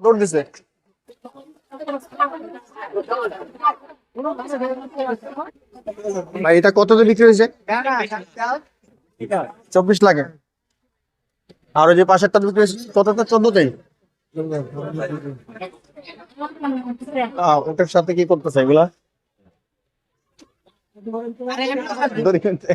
দৌড় দিছে। ভাই এটা কত দিয়ে বিক্রি হয়েছে? 24 লাখে। আর ওই যে পাশেরটা বিক্রি হয়েছে কতটা? 14তেই। ওটার সাথে কি করতেছে এগুলা? দড়ি কিনতে।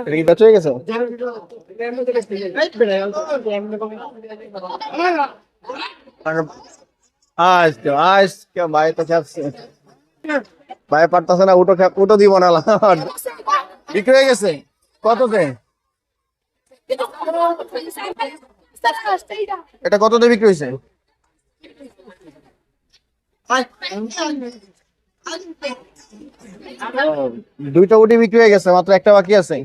এটা কি বেচে গেছে? আজকে ভাই তো খেপছে, ভাই পারতাছে না, উটো দিব না। বিক্রি হয়ে গেছে কততে? এটা কততে বিক্রি হয়েছে? দুইটা উটি বিক্রি হয়ে গেছে, মাত্র একটা বাকি আছে।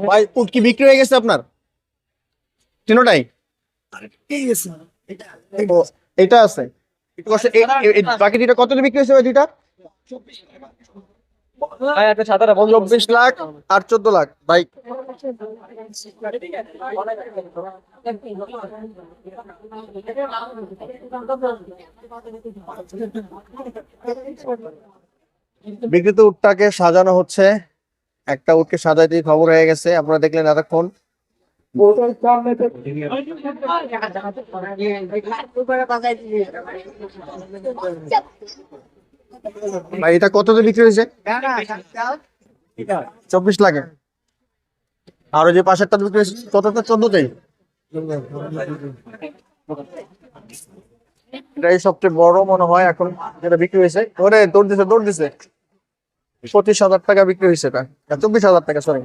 ভাই উট কি বিক্রি হয়ে গেছে আপনার তিনটাই? ও, এটা আছে। বাকি দুইটা কত দিয়ে বিক্রি হয়েছে? ওই দুইটা 24 লাখ আর 14 লাখ। ভাই বিক্রিত উটটাকে সাজানো হচ্ছে, একটা উটকে সাজাইতে খবর হয়ে গেছে, আপনারা দেখলেন এতক্ষণ। ভাই এটা কত দিয়ে বিক্রি হয়েছে? 24 লাখে। আর ওই যে পাশেরটা বিক্রি হয়েছে কতটা? 14তেই। এটাই সবচেয়ে বড় মনে হয় এখন যেটা বিক্রি হয়েছে। ওরে দৌড় দিছে 25,000 টাকা বিক্রি হয়েছে। এটা 24,000 টাকা, সরি।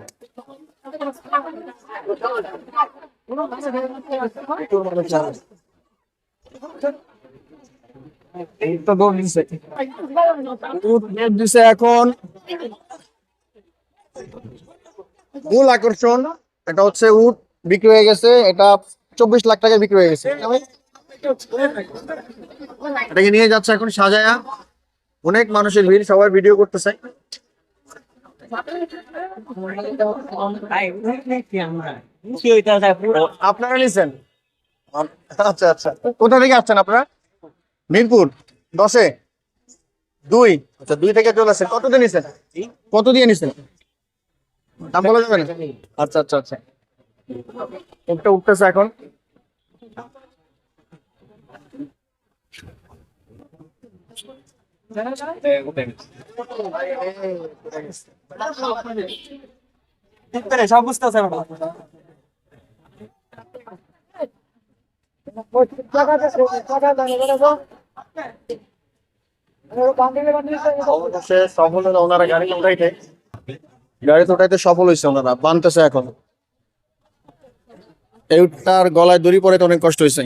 এখন মূল আকর্ষণ এটা হচ্ছে উট বিক্রি হয়ে গেছে। এটা 24 লাখ টাকা বিক্রি হয়ে গেছে। এটাকে নিয়ে যাচ্ছে এখন সাজায়া। অনেক মানুষের ভিড়, সবাই ভিডিও করতেছে। আপনারা নিছেন? আচ্ছা আচ্ছা, কোথা থেকে আসছেন আপনারা? মিরপুর 10-এ 2। আচ্ছা, 2 থেকে চলে আসছেন। কত দিয়ে নিছেন? কত দিয়ে নিছেন? দাম বলা যাবে না? আচ্ছা আচ্ছা আচ্ছা, একটা উঠতেছে এখন। সব বুঝতে সফল হলো ওনারা, গাড়িতে উঠাইতে সফল হয়েছে ওনারা, বানতেছে এখন। এই উটটার গলায় দড়ি পড়ে তো অনেক কষ্ট হয়েছে।